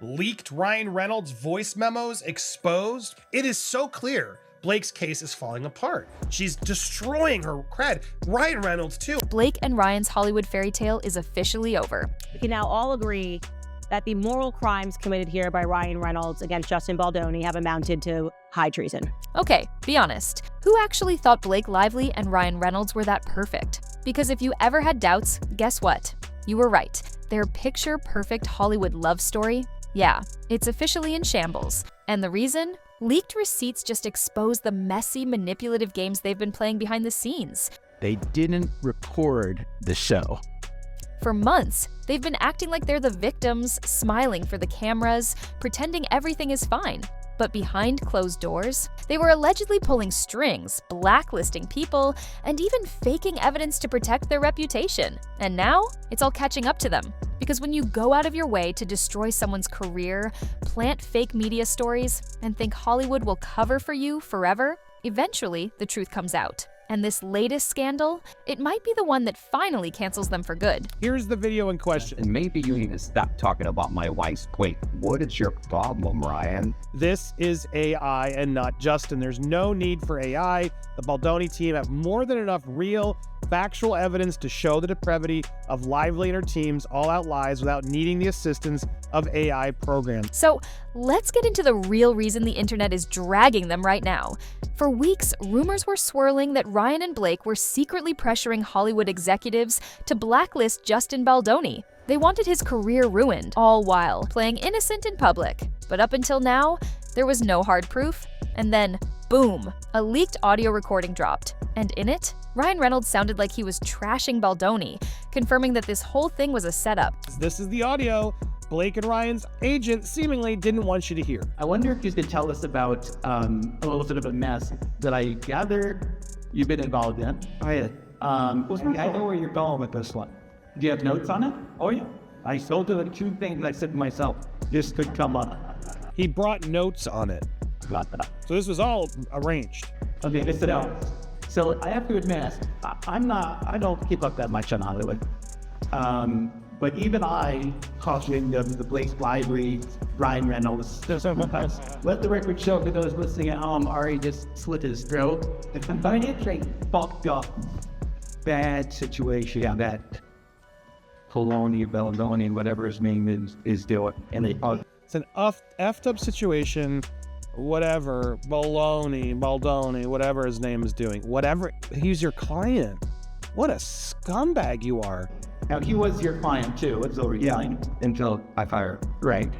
Leaked Ryan Reynolds voice memos exposed? It is so clear Blake's case is falling apart. She's destroying her cred. Ryan Reynolds, too. Blake and Ryan's Hollywood fairy tale is officially over. We can now all agree that the moral crimes committed here by Ryan Reynolds against Justin Baldoni have amounted to high treason. Okay, be honest. Who actually thought Blake Lively and Ryan Reynolds were that perfect? Because if you ever had doubts, guess what? You were right. Their picture-perfect Hollywood love story, yeah, it's officially in shambles. And the reason? Leaked receipts just expose the messy, manipulative games they've been playing behind the scenes. They didn't record the show. For months, they've been acting like they're the victims, smiling for the cameras, pretending everything is fine. But behind closed doors, they were allegedly pulling strings, blacklisting people, and even faking evidence to protect their reputation. And now, it's all catching up to them. Because when you go out of your way to destroy someone's career, plant fake media stories, and think Hollywood will cover for you forever, eventually the truth comes out. And this latest scandal, it might be the one that finally cancels them for good. Here's the video in question. And maybe you need to stop talking about my wife's weight. What is your problem, Ryan? This is AI and not Justin. There's no need for AI. The Baldoni team have more than enough real, factual evidence to show the depravity of Lively and her team's all-out lies without needing the assistance of AI programs. So let's get into the real reason the internet is dragging them right now. For weeks, rumors were swirling that Ryan and Blake were secretly pressuring Hollywood executives to blacklist Justin Baldoni. They wanted his career ruined, all while playing innocent in public. But up until now, there was no hard proof. And then, boom, a leaked audio recording dropped. And in it, Ryan Reynolds sounded like he was trashing Baldoni, confirming that this whole thing was a setup. This is the audio Blake and Ryan's agent seemingly didn't want you to hear. I wonder if you could tell us about a little bit of a mess that I gather you've been involved in. Oh, yeah. I know where you're going with this one. Do you have notes on it? Oh, yeah. I sold the two things I said to myself. This could come up. He brought notes on it. Got that. So this was all arranged. Okay, listen out. So I have to admit, I don't keep up that much on Hollywood. But even I cautioned the Blake Lively, Ryan Reynolds. Let the record show for those listening at home, Ari just slit his throat. It's a fucked up, bad situation that Baldoni, whatever his name is doing. And It's an effed up situation. Whatever, Baldoni, whatever his name is doing. Whatever, he's your client. What a scumbag you are. Now, he was your client too, until resigned. Until I fired. Right.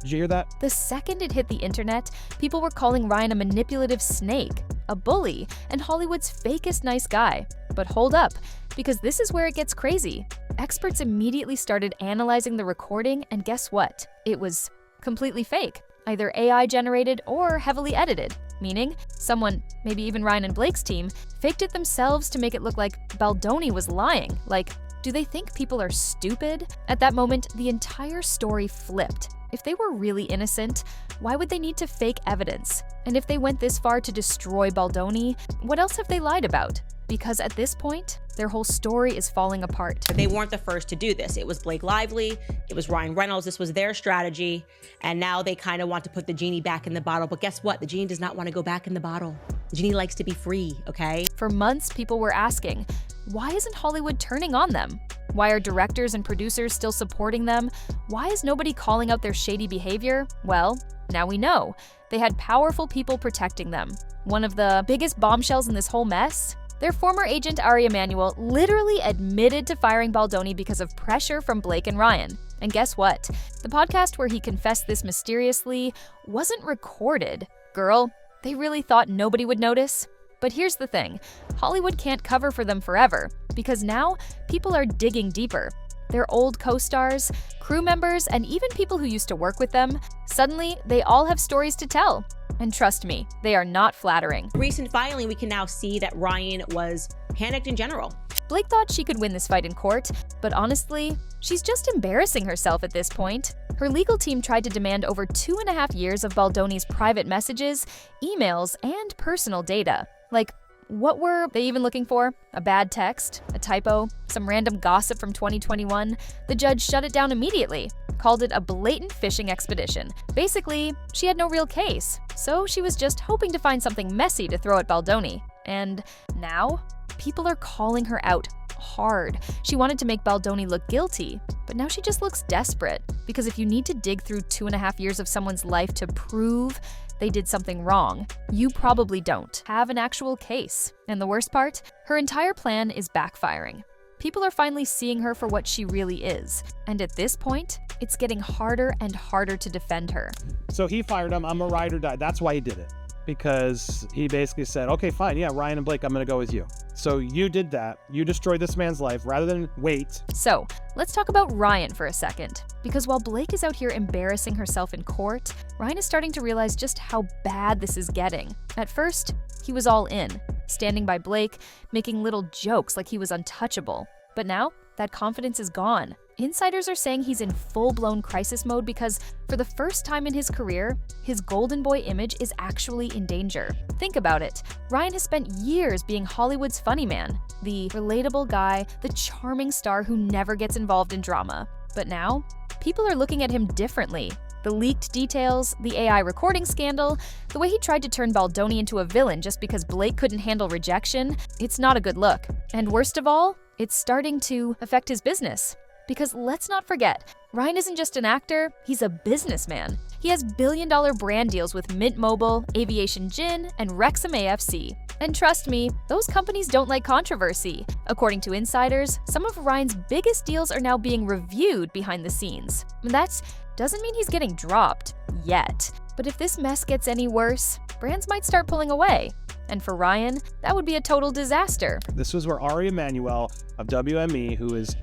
Did you hear that? The second it hit the internet, people were calling Ryan a manipulative snake, a bully, and Hollywood's fakest nice guy. But hold up, because this is where it gets crazy. Experts immediately started analyzing the recording, and guess what? It was completely fake. Either AI generated or heavily edited, meaning someone, maybe even Ryan and Blake's team, faked it themselves to make it look like Baldoni was lying. Like, do they think people are stupid? At that moment, the entire story flipped. If they were really innocent, why would they need to fake evidence? And if they went this far to destroy Baldoni, what else have they lied about? Because at this point, their whole story is falling apart. They weren't the first to do this. It was Blake Lively, it was Ryan Reynolds, this was their strategy, and now they kind of want to put the genie back in the bottle. But guess what? The genie does not want to go back in the bottle. The genie likes to be free, okay? For months, people were asking, why isn't Hollywood turning on them? Why are directors and producers still supporting them? Why is nobody calling out their shady behavior? Well, now we know. They had powerful people protecting them. One of the biggest bombshells in this whole mess? Their former agent, Ari Emanuel, literally admitted to firing Baldoni because of pressure from Blake and Ryan. And guess what? The podcast where he confessed this mysteriously wasn't recorded. Girl, they really thought nobody would notice? But here's the thing, Hollywood can't cover for them forever, because now people are digging deeper. Their old co-stars, crew members, and even people who used to work with them, suddenly they all have stories to tell. And trust me, they are not flattering. Recent filing, we can now see that Ryan was panicked in general. Blake thought she could win this fight in court, but honestly, she's just embarrassing herself at this point. Her legal team tried to demand over 2.5 years of Baldoni's private messages, emails, and personal data. Like, What were they even looking for? A bad text? A typo? Some random gossip from 2021? The judge shut it down immediately, called it a blatant fishing expedition. Basically, she had no real case, so she was just hoping to find something messy to throw at Baldoni. And now, people are calling her out hard. She wanted to make Baldoni look guilty, but now she just looks desperate. Because if you need to dig through 2.5 years of someone's life to prove they did something wrong, you probably don't have an actual case. And the worst part, her entire plan is backfiring. People are finally seeing her for what she really is. And at this point, it's getting harder and harder to defend her. So he fired him. I'm a ride or die. That's why he did it. Because he basically said, okay, fine, yeah, Ryan and Blake, I'm gonna go with you. So you did that. You destroyed this man's life rather than wait. So let's talk about Ryan for a second. Because while Blake is out here embarrassing herself in court, Ryan is starting to realize just how bad this is getting. At first, he was all in, standing by Blake, making little jokes like he was untouchable. But now, that confidence is gone. Insiders are saying he's in full-blown crisis mode because, for the first time in his career, his golden boy image is actually in danger. Think about it. Ryan has spent years being Hollywood's funny man, the relatable guy, the charming star who never gets involved in drama. But now, people are looking at him differently. The leaked details, the AI recording scandal, the way he tried to turn Baldoni into a villain just because Blake couldn't handle rejection, it's not a good look. And worst of all, it's starting to affect his business. Because let's not forget, Ryan isn't just an actor, he's a businessman. He has billion-dollar brand deals with Mint Mobile, Aviation Gin, and Wrexham AFC. And trust me, those companies don't like controversy. According to insiders, some of Ryan's biggest deals are now being reviewed behind the scenes. That doesn't mean he's getting dropped, yet. But if this mess gets any worse, brands might start pulling away. And for Ryan, that would be a total disaster. This was where Ari Emanuel of WME, who is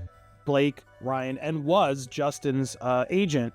Blake, Ryan, and was Justin's agent,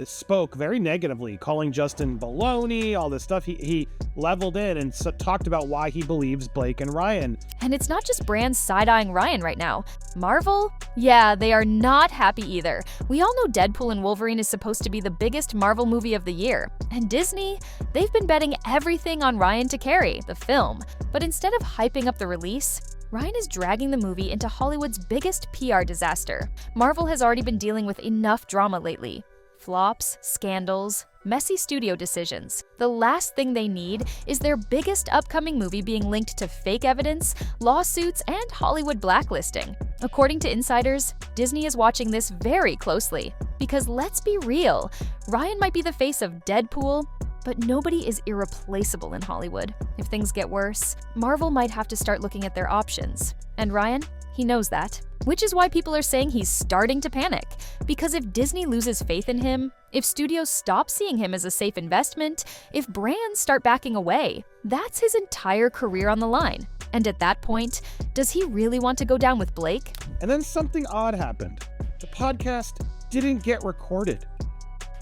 spoke very negatively, calling Justin baloney, all this stuff. He leveled in and talked about why he believes Blake and Ryan. And it's not just brands side-eyeing Ryan right now. Marvel? Yeah, they are not happy either. We all know Deadpool and Wolverine is supposed to be the biggest Marvel movie of the year. And Disney? They've been betting everything on Ryan to carry the film. But instead of hyping up the release, Ryan is dragging the movie into Hollywood's biggest PR disaster. Marvel has already been dealing with enough drama lately. Flops, scandals, messy studio decisions. The last thing they need is their biggest upcoming movie being linked to fake evidence, lawsuits, and Hollywood blacklisting. According to insiders, Disney is watching this very closely. Because let's be real, Ryan might be the face of Deadpool, but nobody is irreplaceable in Hollywood. If things get worse, Marvel might have to start looking at their options. And Ryan, he knows that. Which is why people are saying he's starting to panic. Because if Disney loses faith in him, if studios stop seeing him as a safe investment, if brands start backing away, that's his entire career on the line. And at that point, does he really want to go down with Blake? And then something odd happened. The podcast didn't get recorded.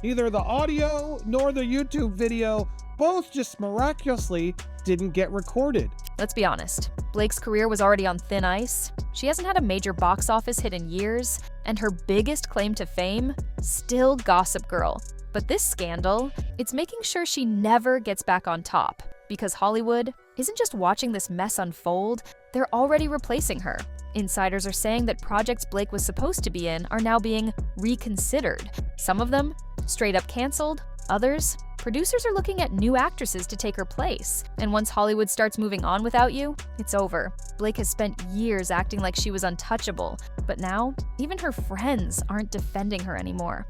Neither the audio nor the YouTube video, both just miraculously didn't get recorded. Let's be honest, Blake's career was already on thin ice. She hasn't had a major box office hit in years, and her biggest claim to fame, still Gossip Girl. But this scandal, it's making sure she never gets back on top. Because Hollywood isn't just watching this mess unfold, they're already replacing her. Insiders are saying that projects Blake was supposed to be in are now being reconsidered. Some of them straight up canceled, others, producers are looking at new actresses to take her place. And once Hollywood starts moving on without you, it's over. Blake has spent years acting like she was untouchable, but now, even her friends aren't defending her anymore.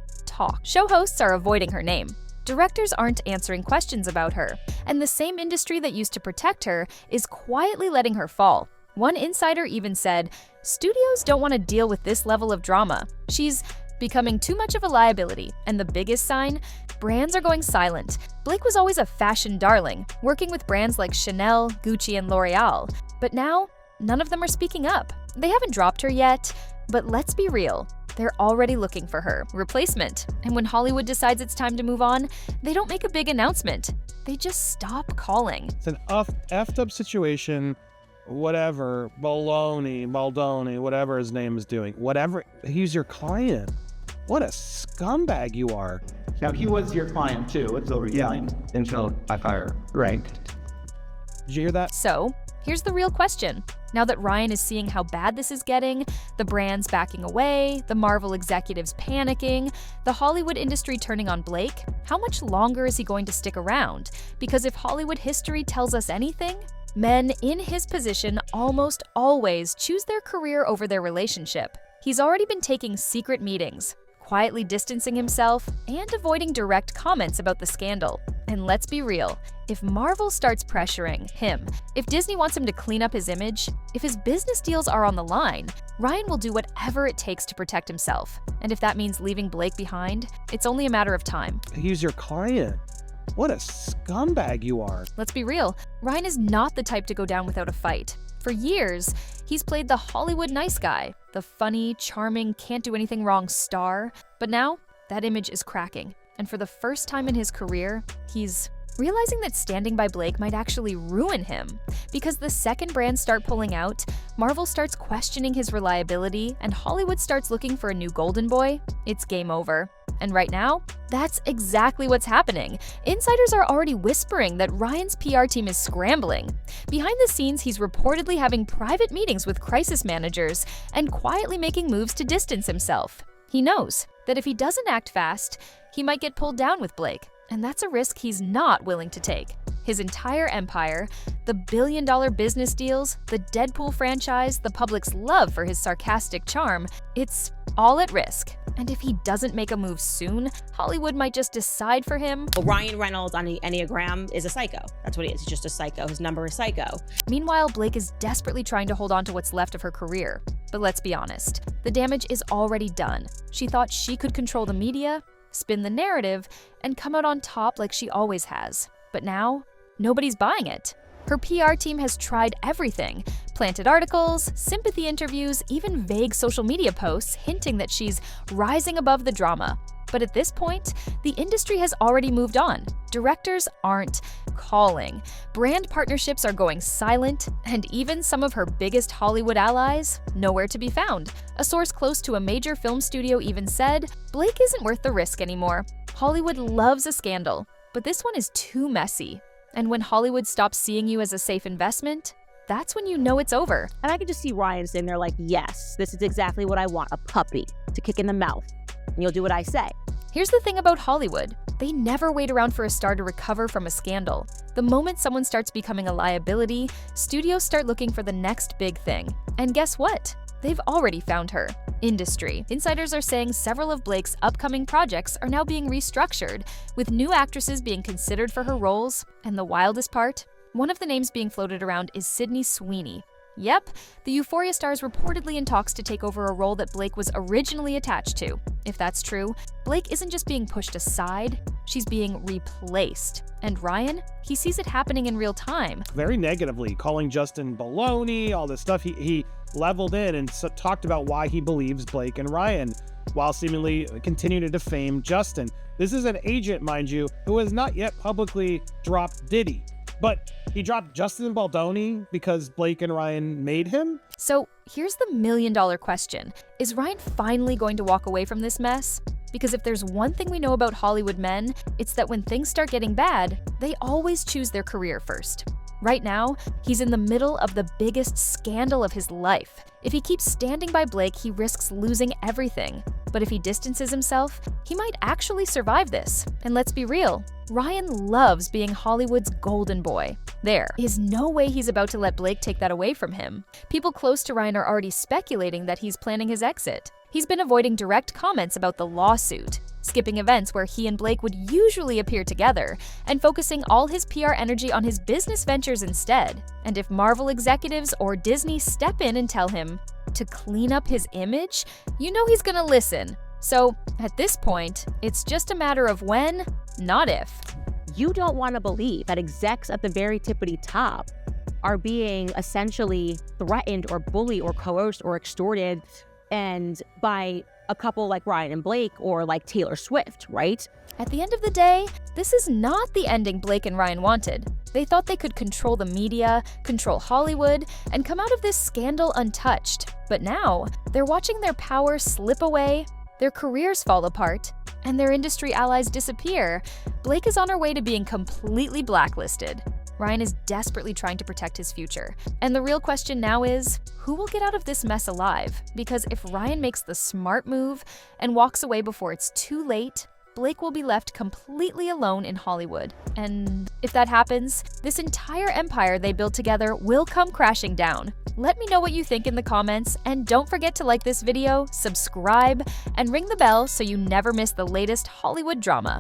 Show hosts are avoiding her name. Directors aren't answering questions about her, and the same industry that used to protect her is quietly letting her fall. One insider even said, "Studios don't want to deal with this level of drama. She's becoming too much of a liability." And the biggest sign? Brands are going silent. Blake was always a fashion darling, working with brands like Chanel, Gucci, and L'Oreal. But now, none of them are speaking up. They haven't dropped her yet, but let's be real. They're already looking for her replacement. And when Hollywood decides it's time to move on, they don't make a big announcement. They just stop calling. It's an effed up situation. Whatever, Baldoni, whatever his name is doing. Whatever, he's your client. What a scumbag you are. Now, he was your client too. It's over. Yeah, Until I fire. right. Did you hear that? So, Here's the real question. Now that Ryan is seeing how bad this is getting, the brands backing away, the Marvel executives panicking, the Hollywood industry turning on Blake, how much longer is he going to stick around? Because if Hollywood history tells us anything, men in his position almost always choose their career over their relationship. He's already been taking secret meetings, quietly distancing himself, and avoiding direct comments about the scandal. And let's be real, if Marvel starts pressuring him, if Disney wants him to clean up his image, if his business deals are on the line, Ryan will do whatever it takes to protect himself. And if that means leaving Blake behind, it's only a matter of time. He's your client. What a scumbag you are. Let's be real, Ryan is not the type to go down without a fight. For years, he's played the Hollywood nice guy, the funny, charming, can't do anything wrong star. But now, that image is cracking. And for the first time in his career, he's realizing that standing by Blake might actually ruin him. Because the second brands start pulling out, Marvel starts questioning his reliability, and Hollywood starts looking for a new golden boy, it's game over. And right now, that's exactly what's happening. Insiders are already whispering that Ryan's PR team is scrambling. Behind the scenes, he's reportedly having private meetings with crisis managers and quietly making moves to distance himself. He knows that if he doesn't act fast, he might get pulled down with Blake, and that's a risk he's not willing to take. His entire empire, the billion-dollar business deals, the Deadpool franchise, the public's love for his sarcastic charm, it's all at risk. And if he doesn't make a move soon, Hollywood might just decide for him. Ryan Reynolds on the Enneagram is a psycho. That's what he is. He's just a psycho. His number is psycho. Meanwhile, Blake is desperately trying to hold on to what's left of her career. But let's be honest, the damage is already done. She thought she could control the media, spin the narrative, and come out on top like she always has. But now, nobody's buying it. Her PR team has tried everything: planted articles, sympathy interviews, even vague social media posts hinting that she's rising above the drama. But at this point, the industry has already moved on. Directors aren't calling. Brand partnerships are going silent, and even some of her biggest Hollywood allies, nowhere to be found. A source close to a major film studio even said, Blake isn't worth the risk anymore. Hollywood loves a scandal, but this one is too messy. And when Hollywood stops seeing you as a safe investment, that's when you know it's over. And I could just see Ryan sitting there like, yes, this is exactly what I want, a puppy to kick in the mouth. And you'll do what I say. Here's the thing about Hollywood. They never wait around for a star to recover from a scandal. The moment someone starts becoming a liability, studios start looking for the next big thing. And guess what? They've already found her. Industry. Insiders are saying several of Blake's upcoming projects are now being restructured, with new actresses being considered for her roles. And the wildest part? One of the names being floated around is Sydney Sweeney. Yep, the Euphoria star is reportedly in talks to take over a role that Blake was originally attached to. If that's true, Blake isn't just being pushed aside, she's being replaced. And Ryan, he sees it happening in real time. Very negatively, calling Justin Baldoni, all this stuff. He leveled in and talked about why he believes Blake and Ryan, while seemingly continuing to defame Justin. This is an agent, mind you, who has not yet publicly dropped Diddy. But he dropped Justin Baldoni because Blake and Ryan made him? So here's the million-dollar question. Is Ryan finally going to walk away from this mess? Because if there's one thing we know about Hollywood men, it's that when things start getting bad, they always choose their career first. Right now, he's in the middle of the biggest scandal of his life. If he keeps standing by Blake, he risks losing everything. But if he distances himself, he might actually survive this. And let's be real, Ryan loves being Hollywood's golden boy. There is no way he's about to let Blake take that away from him. People close to Ryan are already speculating that he's planning his exit. He's been avoiding direct comments about the lawsuit, skipping events where he and Blake would usually appear together, and focusing all his PR energy on his business ventures instead. And if Marvel executives or Disney step in and tell him to clean up his image, you know he's gonna listen. So at this point, it's just a matter of when, not if. You don't want to believe that execs at the very tippity top are being essentially threatened or bullied or coerced or extorted and by a couple like Ryan and Blake or like Taylor Swift, right? At the end of the day, this is not the ending Blake and Ryan wanted. They thought they could control the media, control Hollywood, and come out of this scandal untouched. But now, they're watching their power slip away, their careers fall apart, and their industry allies disappear. Blake is on her way to being completely blacklisted. Ryan is desperately trying to protect his future. And the real question now is, who will get out of this mess alive? Because if Ryan makes the smart move and walks away before it's too late, Blake will be left completely alone in Hollywood. And if that happens, this entire empire they built together will come crashing down. Let me know what you think in the comments, and don't forget to like this video, subscribe, and ring the bell so you never miss the latest Hollywood drama.